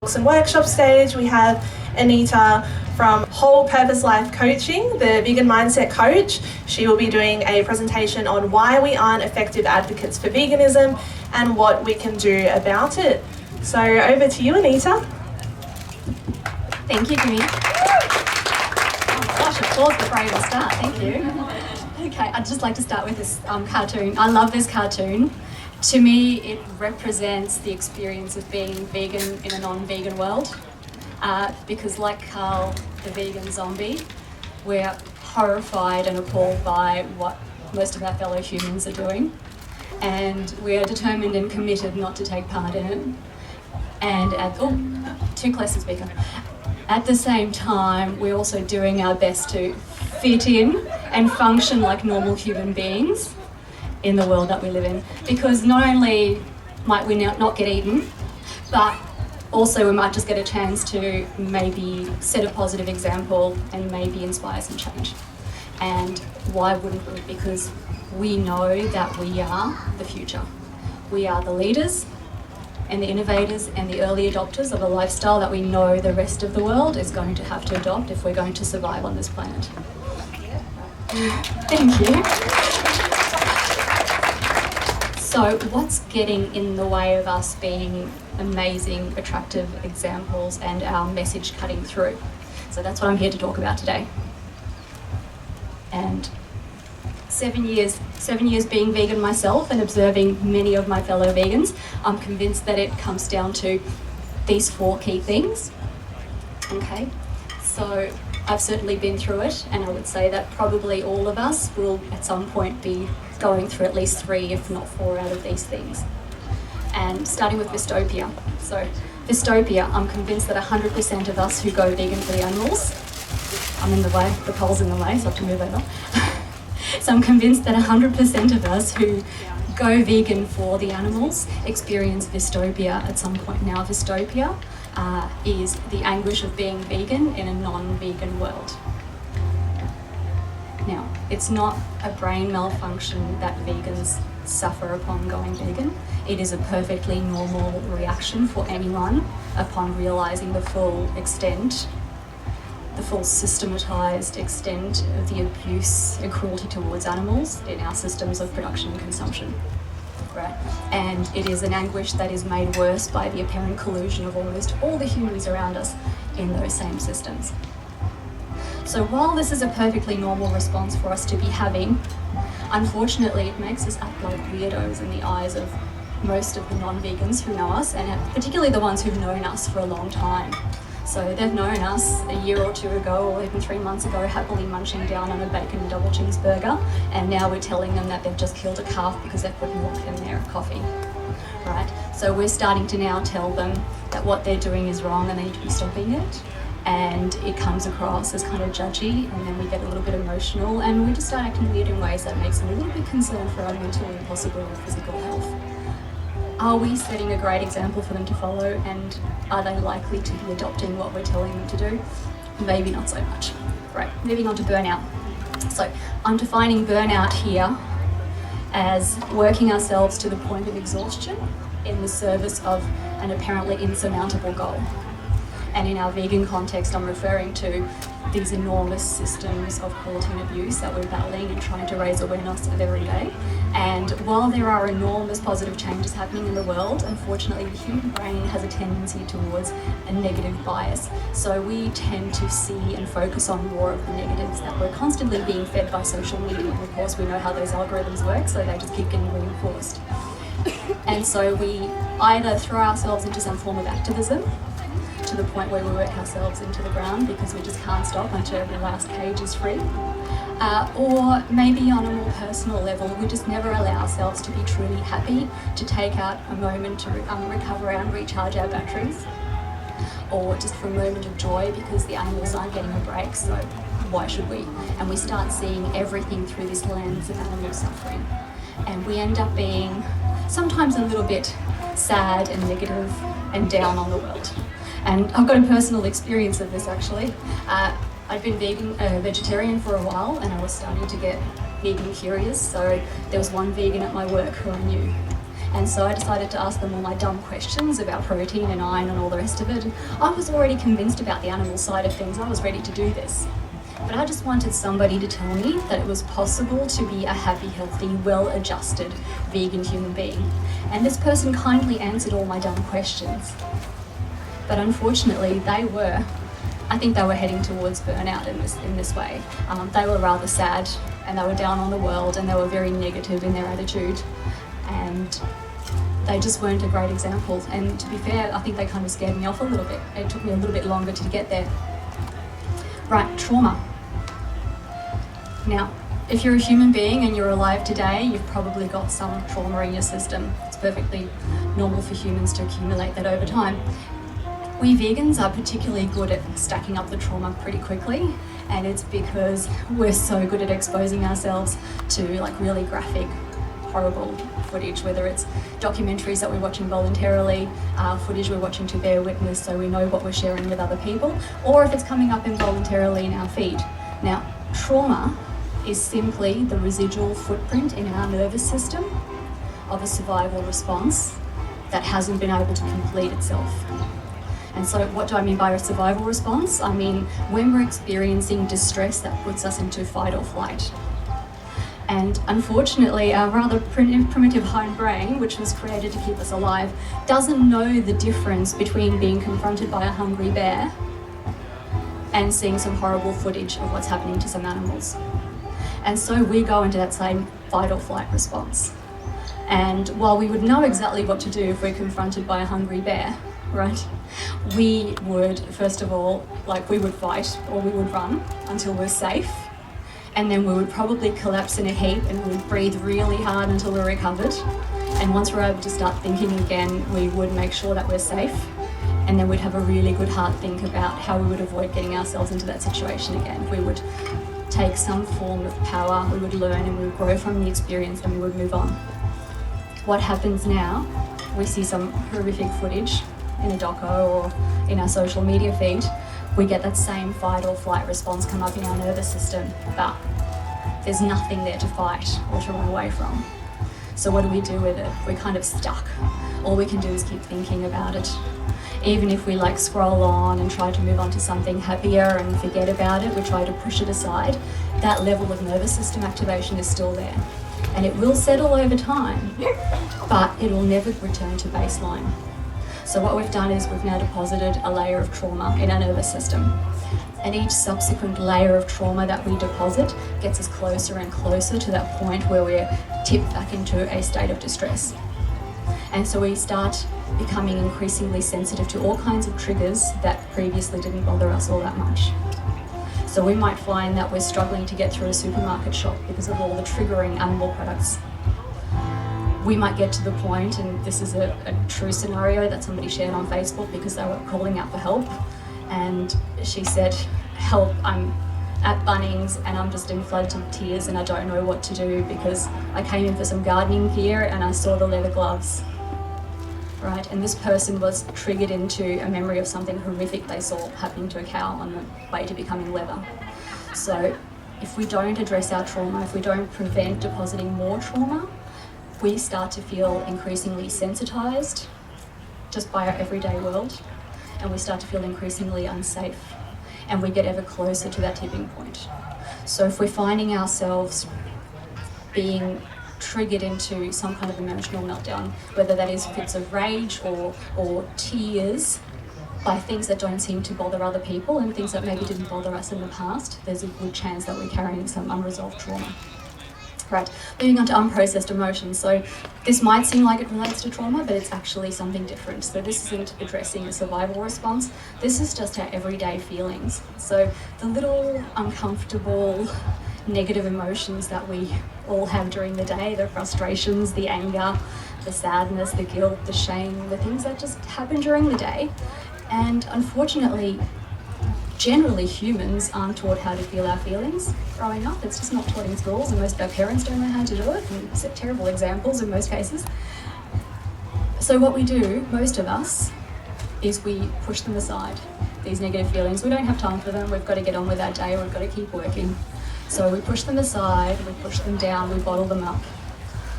and workshop stage, we have Anita from Whole Purpose Life Coaching, the vegan mindset coach. She will be doing a presentation on why we aren't effective advocates for veganism and what we can do about it. So over to you, Anita. Thank you, Jimmy. Oh gosh, applause before I even start. Thank you. Okay, I'd just like to start with this cartoon. I love this cartoon. To me, it represents the experience of being vegan in a non-vegan world. Because like Carl, the vegan zombie, we're horrified and appalled by what most of our fellow humans are doing. And we are determined and committed not to take part in it. And too close to speaker. At the same time, we're also doing our best to fit in and function like normal human beings in the world that we live in, because not only might we not get eaten, but also we might just get a chance to maybe set a positive example and maybe inspire some change. And why wouldn't we? Because we know that we are the future. We are the leaders and the innovators and the early adopters of a lifestyle that we know the rest of the world is going to have to adopt if we're going to survive on this planet. Thank you. So what's getting in the way of us being amazing, attractive examples and our message cutting through? So that's what I'm here to talk about today. And 7 years being vegan myself and observing many of my fellow vegans, I'm convinced that it comes down to these 4 key things. Okay, so I've certainly been through it, and I would say that probably all of us will at some point be going through at least 3, if not 4 out of these things. And starting with dystopia. So dystopia, I'm convinced that 100% of us who go vegan for the animals, I'm in the way, the pole's in the way, so I have to move over. So I'm convinced that 100% of us who go vegan for the animals experience dystopia at some point. Now, dystopia is the anguish of being vegan in a non-vegan world. Now, it's not a brain malfunction that vegans suffer upon going vegan. It is a perfectly normal reaction for anyone upon realising the full extent, the full systematised extent of the abuse and cruelty towards animals in our systems of production and consumption. Right? And it is an anguish that is made worse by the apparent collusion of almost all the humans around us in those same systems. So while this is a perfectly normal response for us to be having, unfortunately it makes us act like weirdos in the eyes of most of the non-vegans who know us, and particularly the ones who've known us for a long time. So they've known us a year or 2 ago, or even 3 months ago, happily munching down on a bacon double cheeseburger, and now we're telling them that they've just killed a calf because they've put milk in their coffee. Right? So we're starting to now tell them that what they're doing is wrong and they need to be stopping it. And it comes across as kind of judgy, and then we get a little bit emotional, and we just start acting weird in ways that makes them a little bit concerned for our mental and possibly our physical health. Are we setting a great example for them to follow, and are they likely to be adopting what we're telling them to do? Maybe not so much. Right, moving on to burnout. So I'm defining burnout here as working ourselves to the point of exhaustion in the service of an apparently insurmountable goal. And in our vegan context, I'm referring to these enormous systems of cruelty and abuse that we're battling and trying to raise awareness of every day. And while there are enormous positive changes happening in the world, unfortunately the human brain has a tendency towards a negative bias. So we tend to see and focus on more of the negatives that we're constantly being fed by social media. And of course we know how those algorithms work, so they just keep getting reinforced. And so we either throw ourselves into some form of activism, to the point where we work ourselves into the ground because we just can't stop until every last cage is free. Or maybe on a more personal level, we just never allow ourselves to be truly happy, to take out a moment to recover and recharge our batteries, or just for a moment of joy because the animals aren't getting a break, so why should we? And we start seeing everything through this lens of animal suffering. And we end up being sometimes a little bit sad and negative and down on the world. And I've got a personal experience of this actually. I'd been vegetarian for a while, and I was starting to get vegan curious. So there was one vegan at my work who I knew, And so I decided to ask them all my dumb questions about protein and iron and all the rest of it. And I was already convinced about the animal side of things. I was ready to do this. But I just wanted somebody to tell me that it was possible to be a happy, healthy, well-adjusted vegan human being. And this person kindly answered all my dumb questions. But unfortunately, I think they were heading towards burnout in this way. They were rather sad, and they were down on the world, and they were very negative in their attitude. And they just weren't a great example. And to be fair, I think they kind of scared me off a little bit. It took me a little bit longer to get there. Right, trauma. Now, if you're a human being and you're alive today, you've probably got some trauma in your system. It's perfectly normal for humans to accumulate that over time. We vegans are particularly good at stacking up the trauma pretty quickly, and it's because we're so good at exposing ourselves to like really graphic, horrible footage, whether it's documentaries that we're watching voluntarily, footage we're watching to bear witness so we know what we're sharing with other people, or if it's coming up involuntarily in our feed. Now, trauma is simply the residual footprint in our nervous system of a survival response that hasn't been able to complete itself. And so what do I mean by a survival response? I mean when we're experiencing distress that puts us into fight or flight. And unfortunately, our rather primitive hindbrain, which was created to keep us alive, doesn't know the difference between being confronted by a hungry bear and seeing some horrible footage of what's happening to some animals. And so we go into that same fight or flight response. And while we would know exactly what to do if we're confronted by a hungry bear, right, we would, first of all, we would fight or we would run until we're safe. And then we would probably collapse in a heap and we would breathe really hard until we're recovered. And once we're able to start thinking again, we would make sure that we're safe. And then we'd have a really good hard think about how we would avoid getting ourselves into that situation again. We would take some form of power, we would learn and we would grow from the experience and we would move on. What happens now, we see some horrific footage in a doco or in our social media feed, we get that same fight or flight response come up in our nervous system, but there's nothing there to fight or to run away from. So what do we do with it? We're kind of stuck. All we can do is keep thinking about it. Even if we scroll on and try to move on to something happier and forget about it, we try to push it aside, that level of nervous system activation is still there. And it will settle over time, but it will never return to baseline. So what we've done is we've now deposited a layer of trauma in our nervous system. And each subsequent layer of trauma that we deposit gets us closer and closer to that point where we're tipped back into a state of distress. And so we start becoming increasingly sensitive to all kinds of triggers that previously didn't bother us all that much. So we might find that we're struggling to get through a supermarket shop because of all the triggering animal products. We might get to the point, and this is a true scenario that somebody shared on Facebook because they were calling out for help, and she said, "Help, I'm at Bunnings and I'm just in floods of tears and I don't know what to do because I came in for some gardening gear and I saw the leather gloves." Right, and this person was triggered into a memory of something horrific they saw happening to a cow on the way to becoming leather. So if we don't address our trauma, if we don't prevent depositing more trauma, we start to feel increasingly sensitised just by our everyday world, and we start to feel increasingly unsafe, and we get ever closer to that tipping point. So if we're finding ourselves being triggered into some kind of emotional meltdown, whether that is fits of rage or tears by things that don't seem to bother other people and things that maybe didn't bother us in the past, there's a good chance that we're carrying some unresolved trauma. Right, moving on to unprocessed emotions. So this might seem like it relates to trauma, but it's actually something different. So this isn't addressing a survival response. This is just our everyday feelings. So the little uncomfortable, negative emotions that we all have during the day, the frustrations, the anger, the sadness, the guilt, the shame, the things that just happen during the day. And unfortunately, generally humans aren't taught how to feel our feelings growing up. It's just not taught in schools, and most of our parents don't know how to do it, and set terrible examples in most cases. So what we do, most of us, is we push them aside, these negative feelings. We don't have time for them, we've got to get on with our day, we've got to keep working. So we push them aside, we push them down, we bottle them up.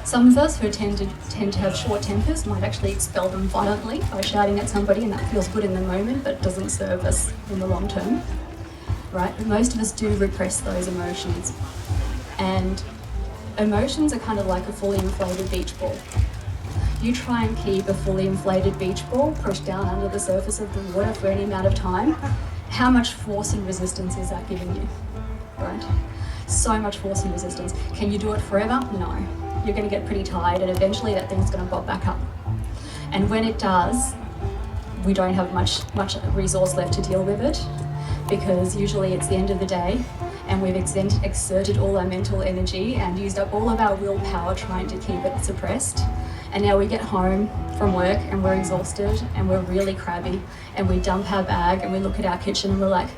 Some of us who tend to have short tempers might actually expel them violently by shouting at somebody, and that feels good in the moment but doesn't serve us in the long term, right? But most of us do repress those emotions. And emotions are kind of like a fully inflated beach ball. You try and keep a fully inflated beach ball pushed down under the surface of the water for any amount of time, how much force and resistance is that giving you, right? So much force and resistance. Can you do it forever? No. You're going to get pretty tired, and eventually that thing's going to bob back up. And when it does, we don't have much resource left to deal with it, because usually it's the end of the day and we've exerted all our mental energy and used up all of our willpower trying to keep it suppressed. And now we get home from work and we're exhausted and we're really crabby, and we dump our bag and we look at our kitchen and we're like,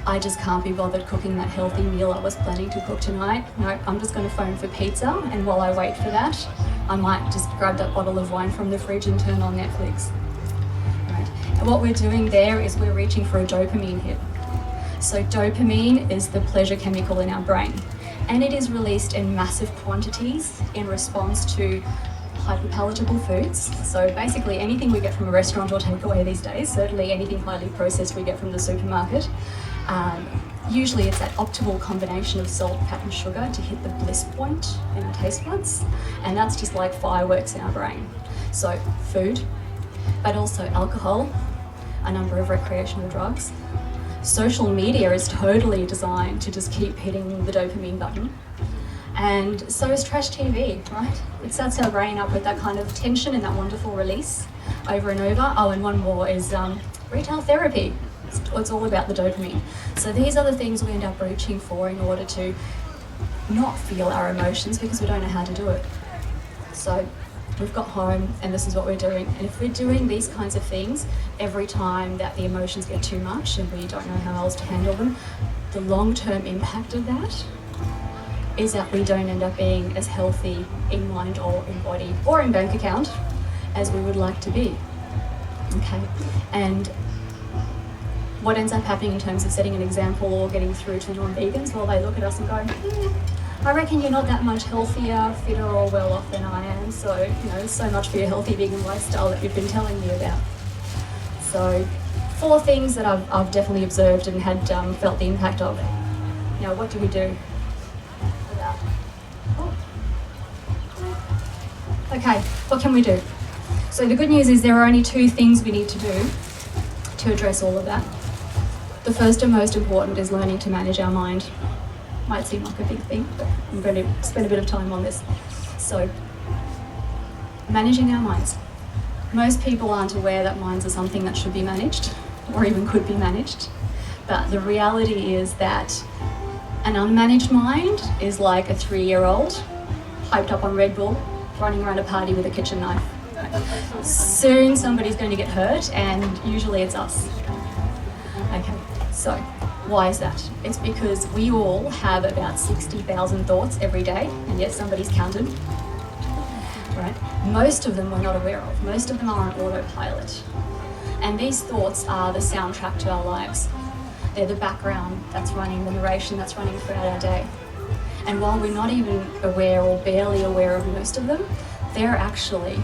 I just can't be bothered cooking that healthy meal I was planning to cook tonight. No, I'm just going to phone for pizza, and while I wait for that, I might just grab that bottle of wine from the fridge and turn on Netflix. Right. And what we're doing there is we're reaching for a dopamine hit. So dopamine is the pleasure chemical in our brain, and it is released in massive quantities in response to hyperpalatable foods. So basically anything we get from a restaurant or takeaway these days, certainly anything highly processed we get from the supermarket. Usually it's that optimal combination of salt, fat and sugar to hit the bliss point in our taste buds, and that's just like fireworks in our brain. So food, but also alcohol, a number of recreational drugs. Social media is totally designed to just keep hitting the dopamine button. And so is trash TV, right? It sets our brain up with that kind of tension and that wonderful release over and over. Oh, and one more is retail therapy. It's all about the dopamine. So these are the things we end up reaching for in order to not feel our emotions, because we don't know how to do it. So we've got home and this is what we're doing. And if we're doing these kinds of things every time that the emotions get too much and we don't know how else to handle them, the long-term impact of that is that we don't end up being as healthy in mind or in body or in bank account as we would like to be. Okay, and what ends up happening in terms of setting an example or getting through to non-vegans, well, they look at us and go, I reckon you're not that much healthier, fitter or well off than I am, so, you know, so much for your healthy vegan lifestyle that you've been telling me about. So 4 things that I've definitely observed and had felt the impact of. Now, what do we do? Okay, what can we do? So the good news is there are only 2 things we need to do to address all of that. The first and most important is learning to manage our mind. Might seem like a big thing, but I'm going to spend a bit of time on this. So, managing our minds. Most people aren't aware that minds are something that should be managed, or even could be managed. But the reality is that an unmanaged mind is like a 3-year-old hyped up on Red Bull, running around a party with a kitchen knife. Soon somebody's going to get hurt, and usually it's us. Okay, so why is that? It's because we all have about 60,000 thoughts every day, and yet somebody's counted. Right? Most of them we're not aware of. Most of them are on autopilot. And these thoughts are the soundtrack to our lives. They're the background that's running, the narration that's running throughout our day. And while we're not even aware or barely aware of most of them, they're actually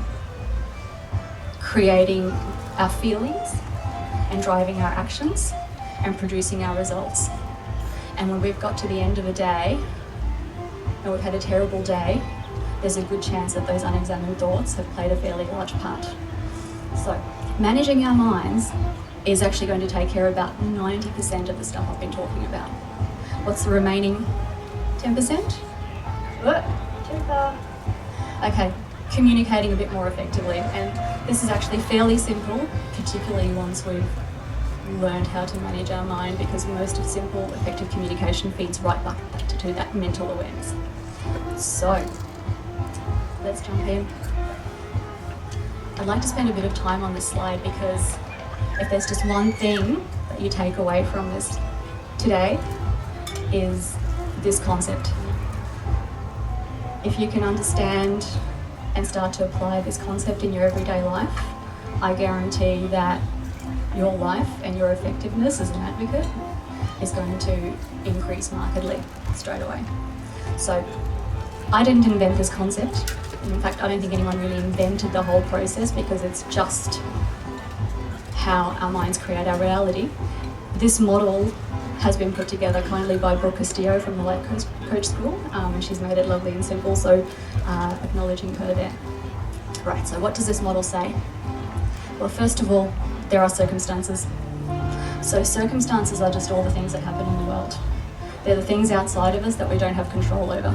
creating our feelings and driving our actions and producing our results. And when we've got to the end of a day and we've had a terrible day, there's a good chance that those unexamined thoughts have played a fairly large part. So managing our minds is actually going to take care of about 90% of the stuff I've been talking about. What's the remaining 10%? What? Okay, communicating a bit more effectively. And this is actually fairly simple, particularly once we've learned how to manage our mind, because most of simple, effective communication feeds right back to that mental awareness. So, let's jump in. I'd like to spend a bit of time on this slide because if there's just one thing that you take away from this today, is this concept. If you can understand and start to apply this concept in your everyday life, I guarantee that your life and your effectiveness as an advocate is going to increase markedly straight away. So I didn't invent this concept. In fact, I don't think anyone really invented the whole process, because it's just how our minds create our reality. This model has been put together kindly by Brooke Castillo from the Life Coach School, and she's made it lovely and simple, so acknowledging her there. Right, so what does this model say? Well, first of all, there are circumstances. So circumstances are just all the things that happen in the world. They're the things outside of us that we don't have control over.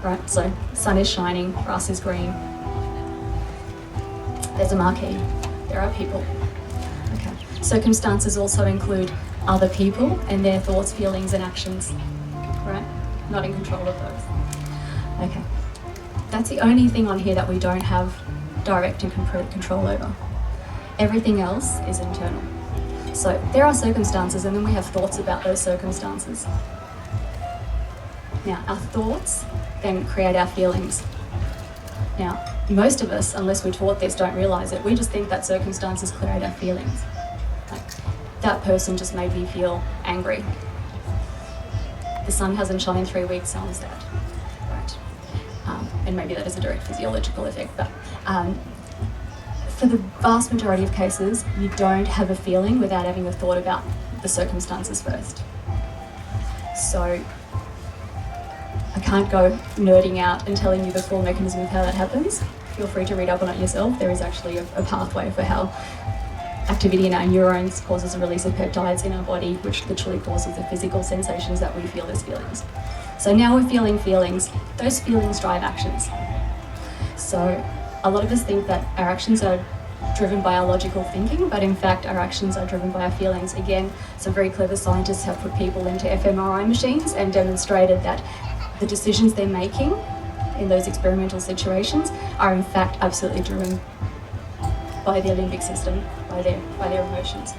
Right, so sun is shining, grass is green. There's a marquee. There are people. Okay. Circumstances also include other people and their thoughts, feelings, and actions. Right? Not in control of those. Okay. That's the only thing on here that we don't have direct and complete control over. Everything else is internal. So there are circumstances, and then we have thoughts about those circumstances. Now, our thoughts then create our feelings. Now, most of us, unless we're taught this, don't realise it. We just think that circumstances create our feelings. Like, that person just made me feel angry. The sun hasn't shone in 3 weeks, so I'm sad. Right. And maybe that is a direct physiological effect, but for the vast majority of cases, you don't have a feeling without having a thought about the circumstances first. So I can't go nerding out and telling you the full mechanism of how that happens. Feel free to read up on it yourself. There is actually a pathway for how activity in our neurons causes a release of peptides in our body, which literally causes the physical sensations that we feel as feelings. So now we're feeling feelings. Those feelings drive actions. So a lot of us think that our actions are driven by our logical thinking, but in fact our actions are driven by our feelings. Again, some very clever scientists have put people into fMRI machines and demonstrated that the decisions they're making in those experimental situations are in fact absolutely driven by the limbic system, by their emotions.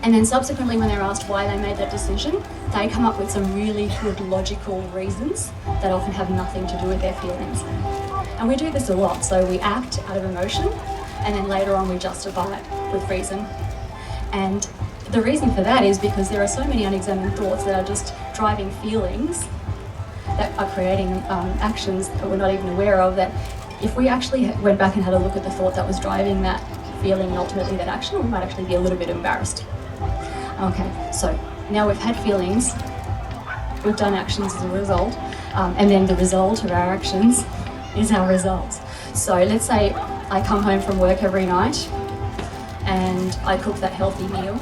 And then subsequently, when they're asked why they made that decision, they come up with some really good logical reasons that often have nothing to do with their feelings. And we do this a lot. So we act out of emotion, and then later on we justify it with reason. And the reason for that is because there are so many unexamined thoughts that are just driving feelings that are creating actions that we're not even aware of, that if we actually went back and had a look at the thought that was driving that feeling and ultimately that action, we might actually be a little bit embarrassed. Okay, so now we've had feelings, we've done actions as a result, and then the result of our actions is our results. So let's say I come home from work every night and I cook that healthy meal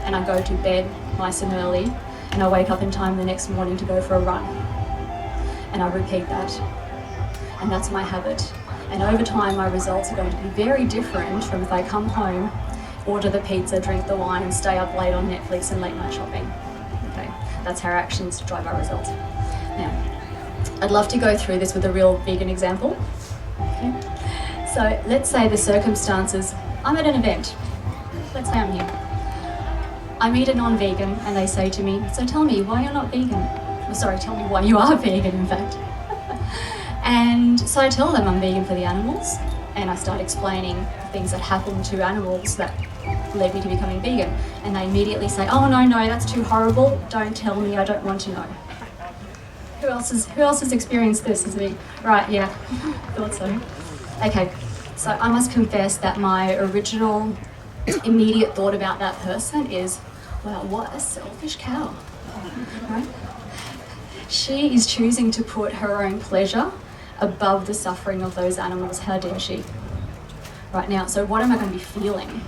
and I go to bed nice and early and I wake up in time the next morning to go for a run. And I repeat that. And that's my habit. And over time, my results are going to be very different from if I come home, order the pizza, drink the wine, stay up late on Netflix and late night shopping. Okay, that's how our actions drive our results. Now, I'd love to go through this with a real vegan example. Okay, so let's say the circumstances, I'm at an event. Let's say I'm here. I meet a non-vegan and they say to me, so tell me why you're not vegan. Sorry, tell me why you are vegan, in fact. And so I tell them I'm vegan for the animals, and I start explaining things that happened to animals that led me to becoming vegan. And they immediately say, oh no, that's too horrible, don't tell me, I don't want to know. Who else has experienced this as me? Right, yeah, thought so. Okay, so I must confess that my original immediate thought about that person is, well, what a selfish cow, right? She is choosing to put her own pleasure above the suffering of those animals. How dare she? Right now, so what am I going to be feeling?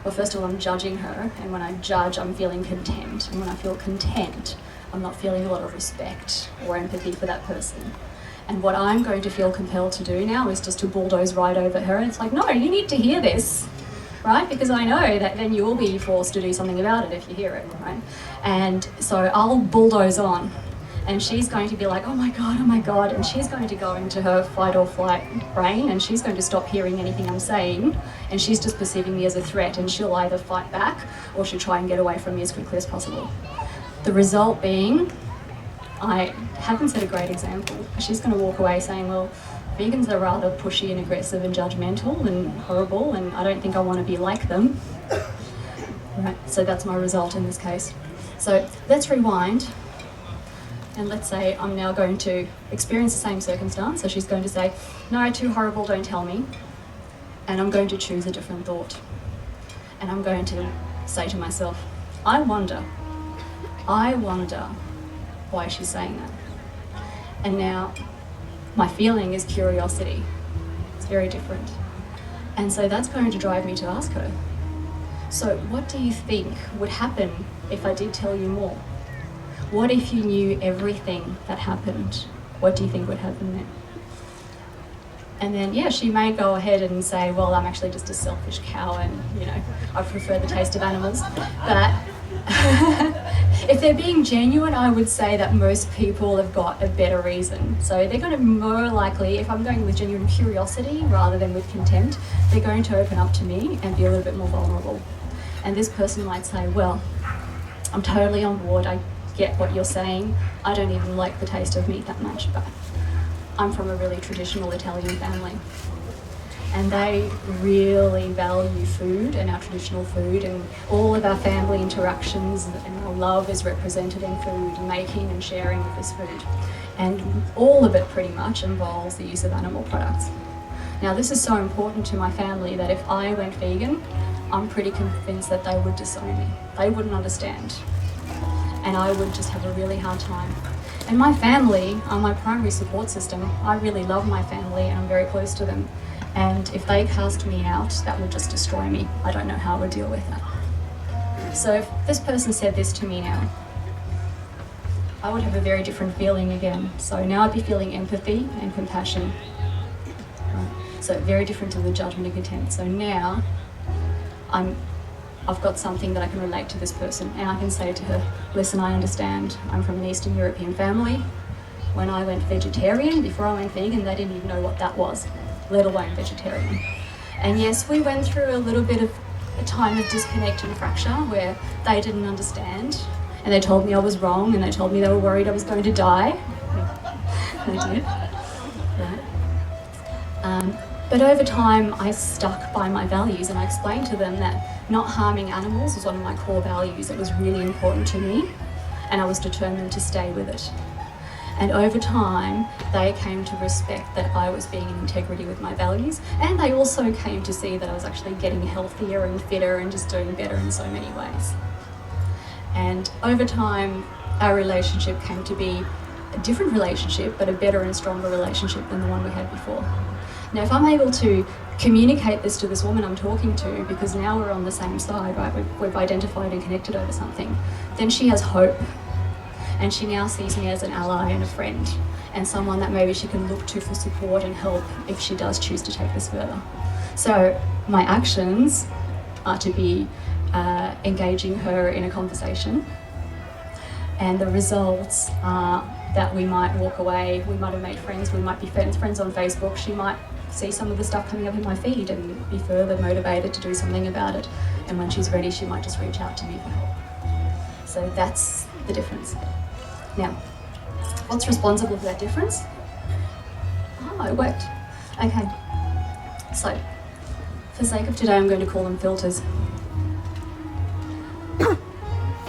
Well, first of all, I'm judging her, and when I judge, I'm feeling contempt. And when I feel contempt, I'm not feeling a lot of respect or empathy for that person. And what I'm going to feel compelled to do now is just to bulldoze right over her. And it's like, no, you need to hear this, right? Because I know that then you will be forced to do something about it if you hear it, right? And so I'll bulldoze on. And she's going to be like, oh my God, and she's going to go into her fight or flight brain, and she's going to stop hearing anything I'm saying, and she's just perceiving me as a threat, and she'll either fight back or she'll try and get away from me as quickly as possible. The result being, I haven't set a great example. She's going to walk away saying, well, vegans are rather pushy and aggressive and judgmental and horrible, and I don't think I want to be like them. Right, so that's my result in this case. So let's rewind. And let's say I'm now going to experience the same circumstance. So she's going to say, no, too horrible, don't tell me. And I'm going to choose a different thought. And I'm going to say to myself, I wonder why she's saying that. And now my feeling is curiosity. It's very different. And so that's going to drive me to ask her, so what do you think would happen if I did tell you more? What if you knew everything that happened? What do you think would happen then? And then, yeah, she may go ahead and say, well, I'm actually just a selfish cow and, you know, I prefer the taste of animals. But if they're being genuine, I would say that most people have got a better reason. So they're going to more likely, if I'm going with genuine curiosity rather than with contempt, they're going to open up to me and be a little bit more vulnerable. And this person might say, well, I'm totally on board, I get what you're saying, I don't even like the taste of meat that much, but I'm from a really traditional Italian family. And they really value food and our traditional food, and all of our family interactions and our love is represented in food, making and sharing of this food. And all of it pretty much involves the use of animal products. Now this is so important to my family that if I went vegan, I'm pretty convinced that they would disown me. They wouldn't understand. And I would just have a really hard time. And my family are my primary support system. I really love my family and I'm very close to them. And if they cast me out, that would just destroy me. I don't know how I would deal with that. So if this person said this to me now, I would have a very different feeling again. So now I'd be feeling empathy and compassion. Right. So very different to the judgment and contempt. So now I've got something that I can relate to this person, and I can say to her, listen, I understand, I'm from an Eastern European family. When I went vegetarian, before I went vegan, they didn't even know what that was, let alone vegetarian. And yes, we went through a little bit of a time of disconnect and fracture where they didn't understand, and they told me I was wrong, and they told me they were worried I was going to die. They did. Right. But over time, I stuck by my values, and I explained to them that not harming animals was one of my core values. It was really important to me, and I was determined to stay with it. And over time, they came to respect that I was being in integrity with my values, and they also came to see that I was actually getting healthier and fitter and just doing better in so many ways. And over time, our relationship came to be a different relationship, but a better and stronger relationship than the one we had before. Now, if I'm able to communicate this to this woman I'm talking to, because now we're on the same side, right? We've identified and connected over something, then she has hope. And she now sees me as an ally and a friend, and someone that maybe she can look to for support and help if she does choose to take this further. So my actions are to be engaging her in a conversation, and the results are that we might walk away, we might have made friends, we might be friends on Facebook, she might see some of the stuff coming up in my feed and be further motivated to do something about it. And when she's ready, she might just reach out to me for help. So that's the difference. Now, what's responsible for that difference? Oh, it worked. Okay. So, for the sake of today, I'm going to call them filters.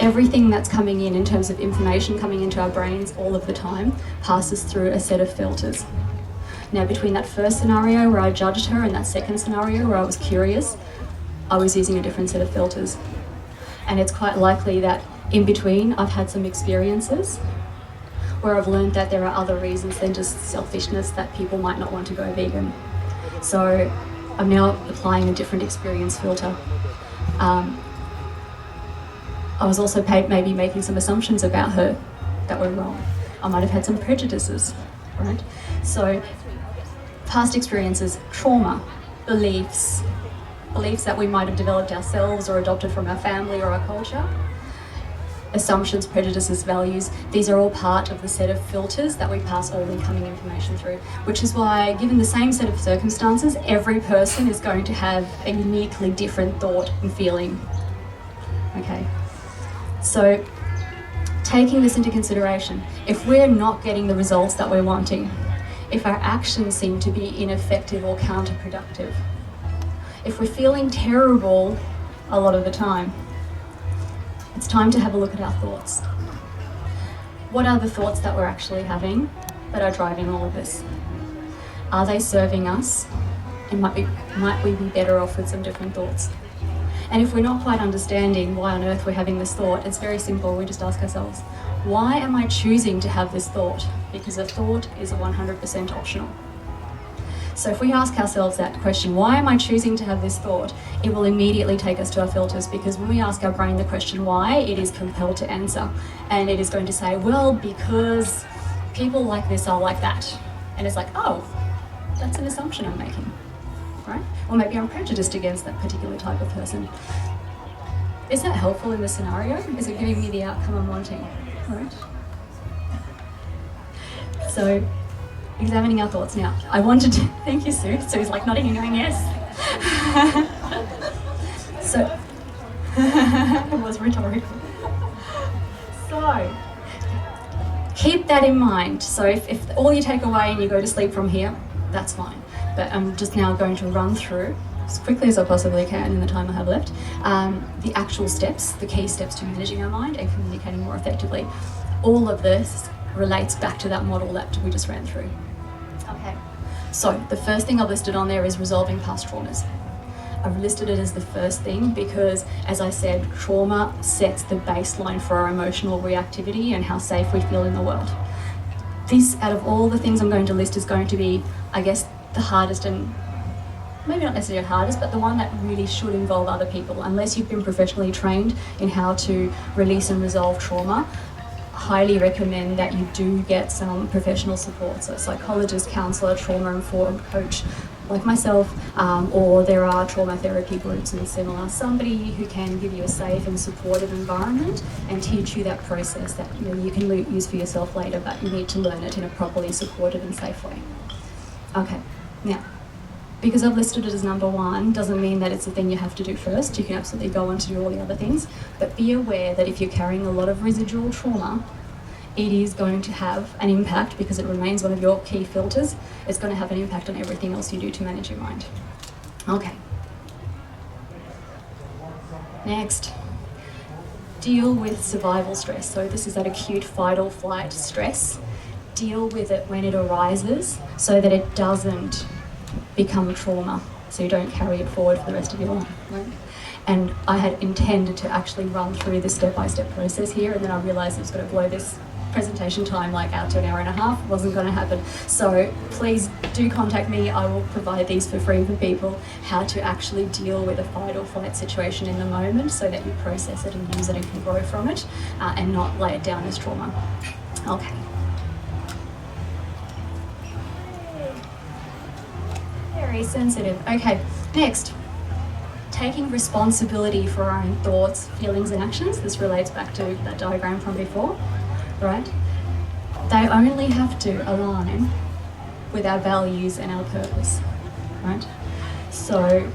Everything that's coming in terms of information coming into our brains all of the time passes through a set of filters. Now, between that first scenario where I judged her and that second scenario where I was curious, I was using a different set of filters. And it's quite likely that in between I've had some experiences where I've learned that there are other reasons than just selfishness that people might not want to go vegan. So I'm now applying a different experience filter. I was also maybe making some assumptions about her that were wrong. I might have had some prejudices, right? So past experiences, trauma, beliefs that we might have developed ourselves or adopted from our family or our culture, assumptions, prejudices, values, these are all part of the set of filters that we pass all incoming information through, which is why, given the same set of circumstances, every person is going to have a uniquely different thought and feeling. Okay. So, taking this into consideration, if we're not getting the results that we're wanting, if our actions seem to be ineffective or counterproductive, if we're feeling terrible a lot of the time, it's time to have a look at our thoughts. What are the thoughts that we're actually having that are driving all of this? Are they serving us? And might we be better off with some different thoughts? And if we're not quite understanding why on earth we're having this thought, it's very simple. We just ask ourselves, why am I choosing to have this thought? Because a thought is 100% optional. So if we ask ourselves that question, why am I choosing to have this thought? It will immediately take us to our filters, because when we ask our brain the question why, it is compelled to answer. And it is going to say, well, because people like this are like that. And it's like, oh, that's an assumption I'm making, right? Or maybe I'm prejudiced against that particular type of person. Is that helpful in this scenario? Is it giving me the outcome I'm wanting, right? So, examining our thoughts now. I wanted to, thank you, Sue. Sue's like nodding and going, yes. So, it was rhetorical. So, keep that in mind. So if all you take away and you go to sleep from here, that's fine. But I'm just now going to run through, as quickly as I possibly can in the time I have left, the actual steps, the key steps to managing our mind and communicating more effectively. All of this relates back to that model that we just ran through. Okay, so the first thing I've listed on there is resolving past traumas. I've listed it as the first thing because, as I said, trauma sets the baseline for our emotional reactivity and how safe we feel in the world. This, out of all the things I'm going to list, is going to be, I guess, the hardest, and maybe not necessarily hardest, but the one that really should involve other people. Unless you've been professionally trained in how to release and resolve trauma, highly recommend that you do get some professional support, so psychologist, counsellor, trauma-informed coach like myself, or there are trauma therapy groups and similar, somebody who can give you a safe and supportive environment and teach you that process that you can use for yourself later, but you need to learn it in a properly supportive and safe way. Okay, now, because I've listed it as number one, doesn't mean that it's the thing you have to do first. You can absolutely go on to do all the other things, but be aware that if you're carrying a lot of residual trauma, it is going to have an impact, because it remains one of your key filters. It's going to have an impact on everything else you do to manage your mind. Okay. Next, deal with survival stress. So this is that acute fight or flight stress. Deal with it when it arises so that it doesn't become trauma, so you don't carry it forward for the rest of your life, right? And I had intended to actually run through the step-by-step process here, and then I realised it was going to blow this presentation time like out to an hour and a half. It wasn't going to happen. So please do contact me. I will provide these for free for people, how to actually deal with a fight or flight situation in the moment so that you process it and use it and can grow from it, and not lay it down as trauma. Okay. Very sensitive. Okay, next. Taking responsibility for our own thoughts, feelings and actions. This relates back to that diagram from before, right? They only have to align with our values and our purpose, right? So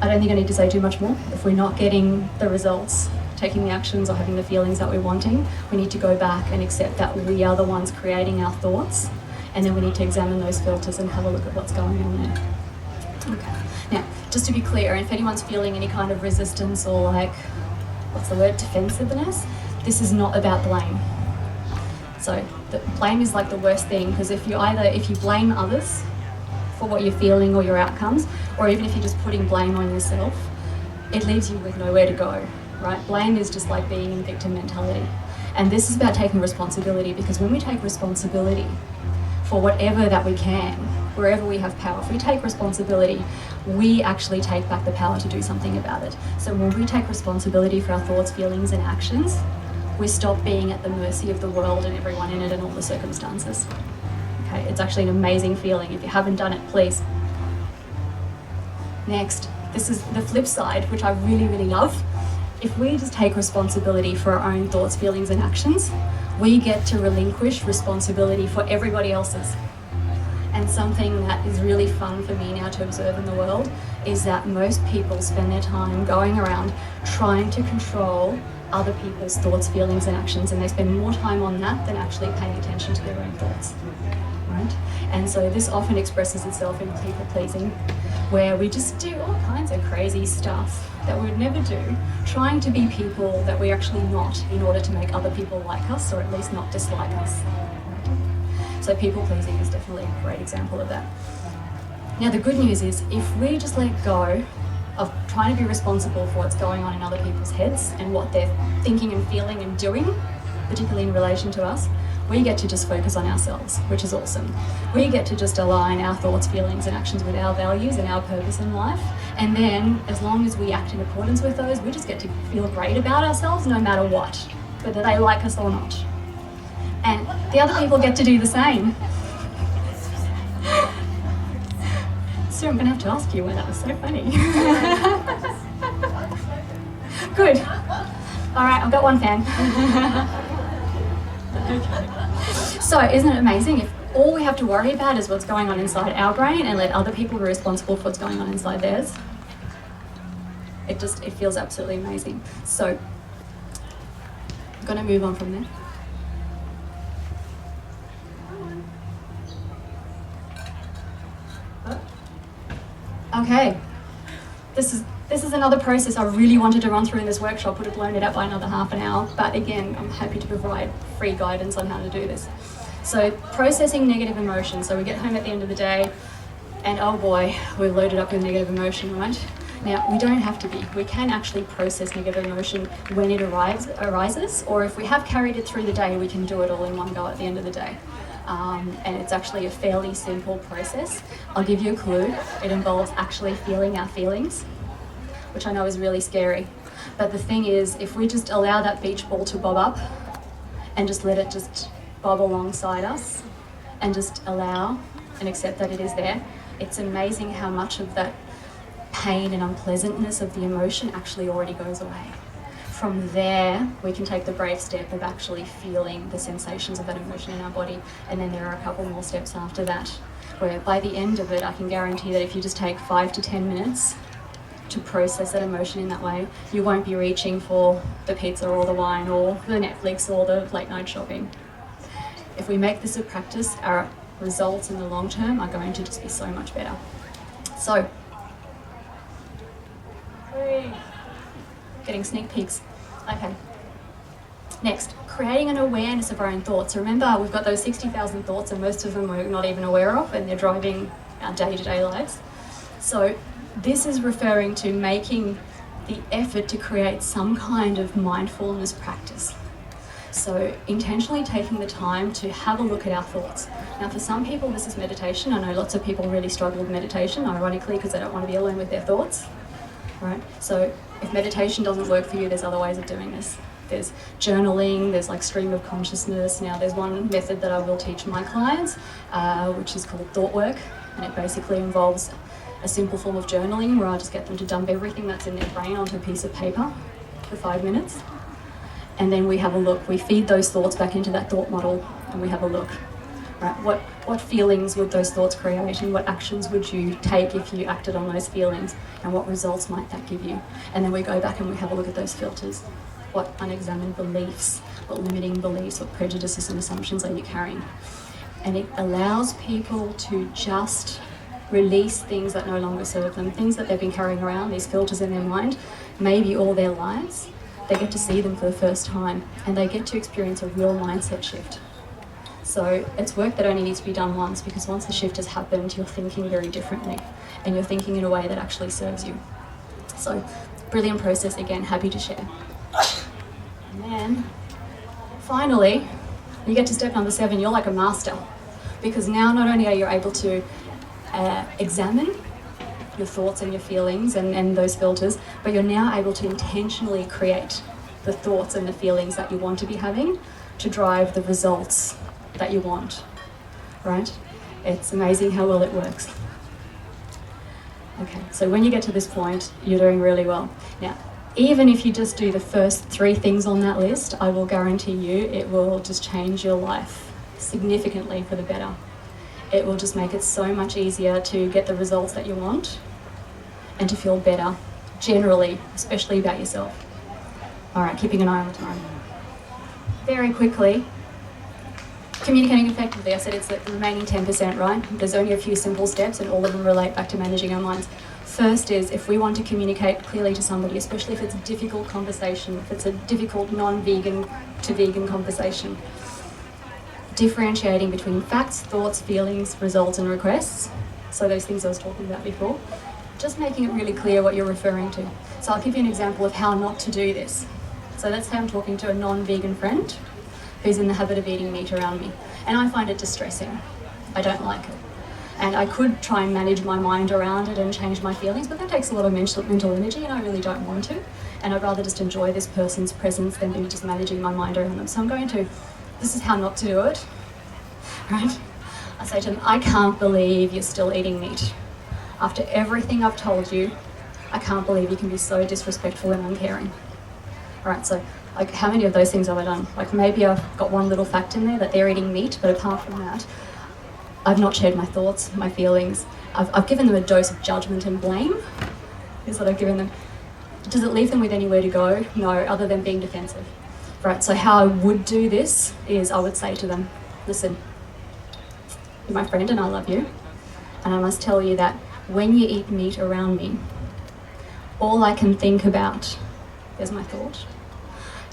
I don't think I need to say too much more. If we're not getting the results, taking the actions or having the feelings that we're wanting, we need to go back and accept that we are the ones creating our thoughts, and then we need to examine those filters and have a look at what's going on there. Okay. Now, just to be clear, if anyone's feeling any kind of resistance or like, what's the word, defensiveness, this is not about blame. So the blame is like the worst thing, because if you blame others for what you're feeling or your outcomes, or even if you're just putting blame on yourself, it leaves you with nowhere to go, right? Blame is just like being in victim mentality. And this is about taking responsibility, because when we take responsibility for whatever that we can, wherever we have power, if we take responsibility, we actually take back the power to do something about it. So when we take responsibility for our thoughts, feelings and actions, we stop being at the mercy of the world and everyone in it and all the circumstances. Okay, it's actually an amazing feeling. If you haven't done it, please. Next, this is the flip side, which I really, really love. If we just take responsibility for our own thoughts, feelings and actions, we get to relinquish responsibility for everybody else's. And something that is really fun for me now to observe in the world is that most people spend their time going around trying to control other people's thoughts, feelings and actions, and they spend more time on that than actually paying attention to their own thoughts, right? And so this often expresses itself in people pleasing, where we just do all kinds of crazy stuff that we would never do, trying to be people that we're actually not in order to make other people like us, or at least not dislike us. So people pleasing is definitely a great example of that. Now the good news is, if we just let go of trying to be responsible for what's going on in other people's heads and what they're thinking and feeling and doing, particularly in relation to us, we get to just focus on ourselves, which is awesome. We get to just align our thoughts, feelings and actions with our values and our purpose in life. And then as long as we act in accordance with those, we just get to feel great about ourselves no matter what, whether they like us or not. And the other people get to do the same. So I'm gonna have to ask you why that was so funny. Good. All right, I've got one fan. Okay. So isn't it amazing if all we have to worry about is what's going on inside our brain and let other people be responsible for what's going on inside theirs? It feels absolutely amazing. So I'm gonna move on from there. Okay, this is another process I really wanted to run through in this workshop, would have blown it out by another half an hour, but again, I'm happy to provide free guidance on how to do this. So processing negative emotion. So we get home at the end of the day and oh boy, we're loaded up with negative emotion, right? Now, we don't have to be. We can actually process negative emotion when it arises, or if we have carried it through the day, we can do it all in one go at the end of the day. And it's actually a fairly simple process. I'll give you a clue. It involves actually feeling our feelings, which I know is really scary. But the thing is, if we just allow that beach ball to bob up and just let it just bob alongside us and just allow and accept that it is there, it's amazing how much of that pain and unpleasantness of the emotion actually already goes away. From there, we can take the brave step of actually feeling the sensations of that emotion in our body. And then there are a couple more steps after that, where by the end of it, I can guarantee that if you just take 5 to 10 minutes to process that emotion in that way, you won't be reaching for the pizza or the wine or the Netflix or the late night shopping. If we make this a practice, our results in the long term are going to just be so much better. So, getting sneak peeks. Okay. Next, creating an awareness of our own thoughts. Remember, we've got those 60,000 thoughts and most of them we're not even aware of and they're driving our day-to-day lives. So this is referring to making the effort to create some kind of mindfulness practice. So intentionally taking the time to have a look at our thoughts. Now for some people this is meditation. I know lots of people really struggle with meditation, ironically, because they don't want to be alone with their thoughts. Right? So if meditation doesn't work for you, there's other ways of doing this. There's journaling, there's like stream of consciousness. Now there's one method that I will teach my clients, which is called thought work. And it basically involves a simple form of journaling where I just get them to dump everything that's in their brain onto a piece of paper for 5 minutes. And then we have a look, we feed those thoughts back into that thought model and we have a look. Right? What feelings would those thoughts create and what actions would you take if you acted on those feelings and what results might that give you? And then we go back and we have a look at those filters. What unexamined beliefs, what limiting beliefs, what prejudices and assumptions are you carrying? And it allows people to just release things that no longer serve them, things that they've been carrying around, these filters in their mind, maybe all their lives. They get to see them for the first time and they get to experience a real mindset shift. So it's work that only needs to be done once, because once the shift has happened, you're thinking very differently and you're thinking in a way that actually serves you. So brilliant process, again, happy to share. And then finally, you get to step number 7, you're like a master, because now not only are you able to examine your thoughts and your feelings and those filters, but you're now able to intentionally create the thoughts and the feelings that you want to be having to drive the results that you want, right? It's amazing how well it works. Okay, so when you get to this point, you're doing really well. Now, even if you just do the first 3 things on that list, I will guarantee you it will just change your life significantly for the better. It will just make it so much easier to get the results that you want and to feel better, generally, especially about yourself. All right, keeping an eye on the time. Very quickly, communicating effectively. I said it's the remaining 10%, right? There's only a few simple steps and all of them relate back to managing our minds. first is, if we want to communicate clearly to somebody, especially if it's a difficult conversation, if it's a difficult non-vegan to vegan conversation, differentiating between facts, thoughts, feelings, results and requests, so those things I was talking about before, just making it really clear what you're referring to. So I'll give you an example of how not to do this. So let's say I'm talking to a non-vegan friend who's in the habit of eating meat around me, and I find it distressing. I don't like it. And I could try and manage my mind around it and change my feelings, but that takes a lot of mental energy, and I really don't want to. And I'd rather just enjoy this person's presence than be just managing my mind around them. So I'm going to, this is how not to do it, right? I say to them, I can't believe you're still eating meat. After everything I've told you, I can't believe you can be so disrespectful and uncaring. All right, so like, how many of those things have I done? Like, maybe I've got one little fact in there that they're eating meat, but apart from that, I've not shared my thoughts, my feelings. I've given them a dose of judgment and blame, is what I've given them. Does it leave them with anywhere to go? No, other than being defensive. Right, so how I would do this is I would say to them, listen, you're my friend and I love you, and I must tell you that when you eat meat around me, all I can think about, there's my thought,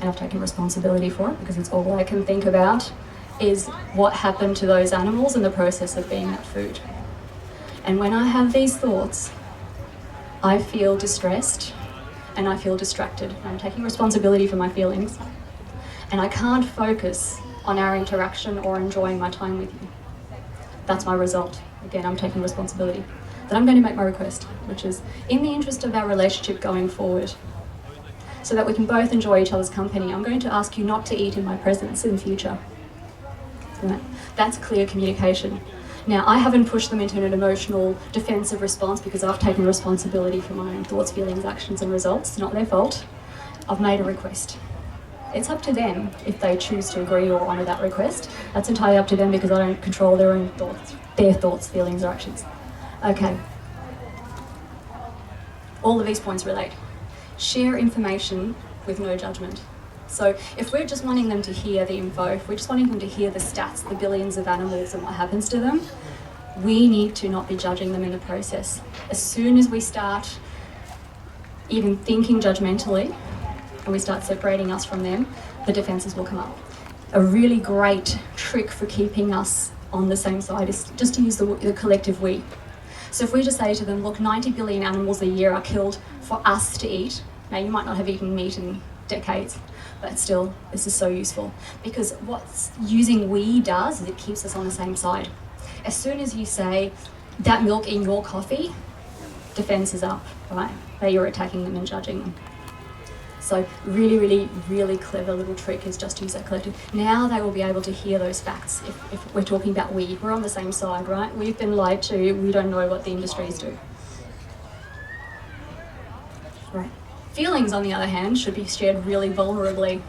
and I've taken responsibility for it because it's all I can think about, is what happened to those animals in the process of being that food. And when I have these thoughts, I feel distressed and I feel distracted. I'm taking responsibility for my feelings, and I can't focus on our interaction or enjoying my time with you. That's my result. Again, I'm taking responsibility. Then I'm going to make my request, which is in the interest of our relationship going forward, so that we can both enjoy each other's company, I'm going to ask you not to eat in my presence in the future. Right? That's clear communication. Now, I haven't pushed them into an emotional defensive response because I've taken responsibility for my own thoughts, feelings, actions and results. It's not their fault. I've made a request. It's up to them if they choose to agree or honour that request. That's entirely up to them because I don't control their own thoughts, feelings or actions. Okay. All of these points relate. Share information with no judgment. So if we're just wanting them to hear the info, if we're just wanting them to hear the stats, the billions of animals and what happens to them, we need to not be judging them in the process. As soon as we start even thinking judgmentally and we start separating us from them, the defences will come up. A really great trick for keeping us on the same side is just to use the collective we. So if we just say to them, look, 90 billion animals a year are killed for us to eat. Now, you might not have eaten meat in decades, but still, this is so useful. Because what using we does is it keeps us on the same side. As soon as you say, that milk in your coffee, defense is up, right? That you're attacking them and judging them. So really, really, really clever little trick is just to use that collective. Now they will be able to hear those facts. If we're talking about we're on the same side, right? We've been lied to, we don't know what the industries do. Right. Feelings, on the other hand, should be shared really vulnerably.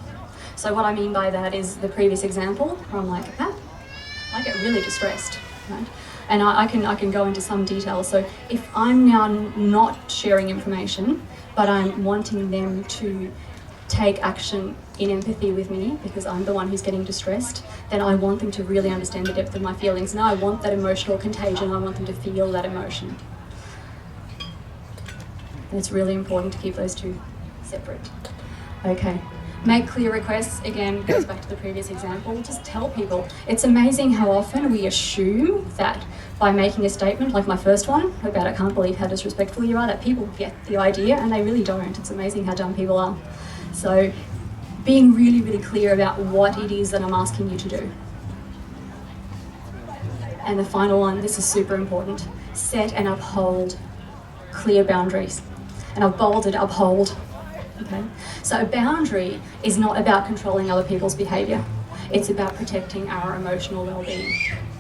So what I mean by that is the previous example, where I'm like, I get really distressed, right? And I can go into some detail. So if I'm now not sharing information, but I'm wanting them to take action in empathy with me because I'm the one who's getting distressed, then I want them to really understand the depth of my feelings. Now I want that emotional contagion, I want them to feel that emotion. And it's really important to keep those two separate. Okay. Make clear requests, again, goes back to the previous example. Just tell people. It's amazing how often we assume that by making a statement, like my first one, about I can't believe how disrespectful you are, that people get the idea, and they really don't. It's amazing how dumb people are. So being really, really clear about what it is that I'm asking you to do. And the final one, this is super important. Set and uphold clear boundaries. And I've bolded uphold. Okay? So a boundary is not about controlling other people's behaviour. It's about protecting our emotional well-being.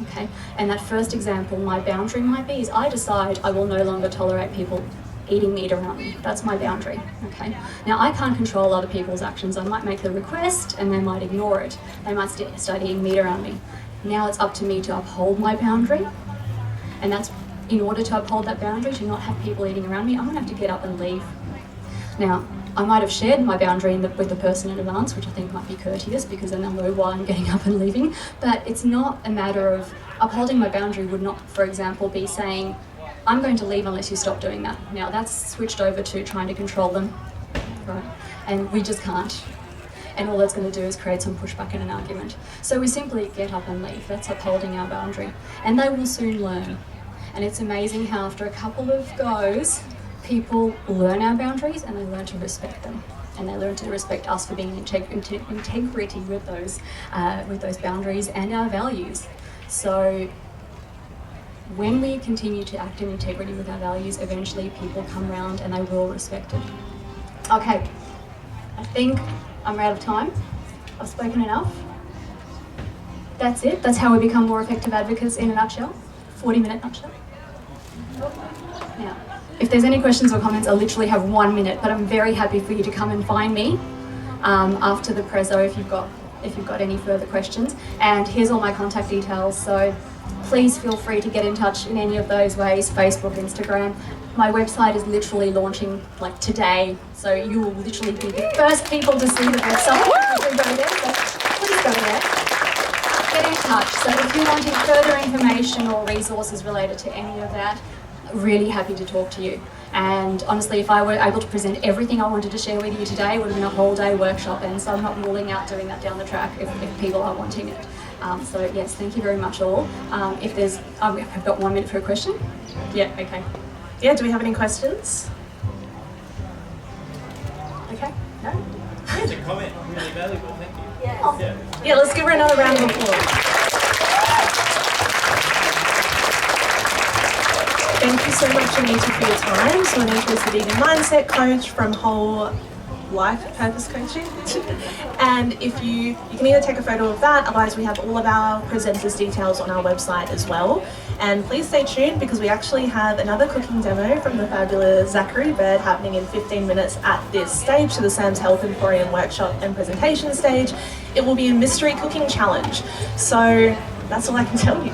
Okay? And that first example, my boundary might be is I decide I will no longer tolerate people eating meat around me. That's my boundary. Okay? Now I can't control other people's actions. I might make the request and they might ignore it. They might start eating meat around me. Now it's up to me to uphold my boundary. And that's in order to uphold that boundary, to not have people eating around me, I'm going to have to get up and leave. Now, I might have shared my boundary with the person in advance, which I think might be courteous because then they'll know why I'm getting up and leaving. But it's not a matter of upholding my boundary would not, for example, be saying, I'm going to leave unless you stop doing that. Now that's switched over to trying to control them, right? And we just can't. And all that's going to do is create some pushback in an argument. So we simply get up and leave. That's upholding our boundary. And they will soon learn. And it's amazing how after a couple of goes, people learn our boundaries and they learn to respect them. And they learn to respect us for being in integrity with those boundaries and our values. So when we continue to act in integrity with our values, eventually people come around and they will respect it. Okay, I think I'm out of time. I've spoken enough. That's it. That's how we become more effective advocates in a nutshell. 40-minute nutshell. Now, if there's any questions or comments, I literally have 1 minute, but I'm very happy for you to come and find me after the prezzo if you've got any further questions. And here's all my contact details, so please feel free to get in touch in any of those ways, Facebook, Instagram. My website is literally launching like today, so you will literally be the first people to see the website if you go there, so please go there. Get in touch. So if you're wanting further information or resources related to any of that, really happy to talk to you. And honestly, if I were able to present everything I wanted to share with you today, it would have been a whole day workshop, and so I'm not ruling out doing that down the track if people are wanting it. So yes, thank you very much all. If there's, I've got 1 minute for a question. Yeah, okay. Yeah, do we have any questions? Okay, no? It's a comment, really valuable, thank you. Yes. Yeah. Yeah, let's give her another round of applause. Thank you so much, Anita, for your time. So Anita is the vegan mindset coach from Whole Life Purpose Coaching. And if you can either take a photo of that, otherwise we have all of our presenters' details on our website as well. And please stay tuned because we actually have another cooking demo from the fabulous Zachary Bird happening in 15 minutes at this stage, to the Sam's Health Emporium workshop and presentation stage. It will be a mystery cooking challenge. So that's all I can tell you.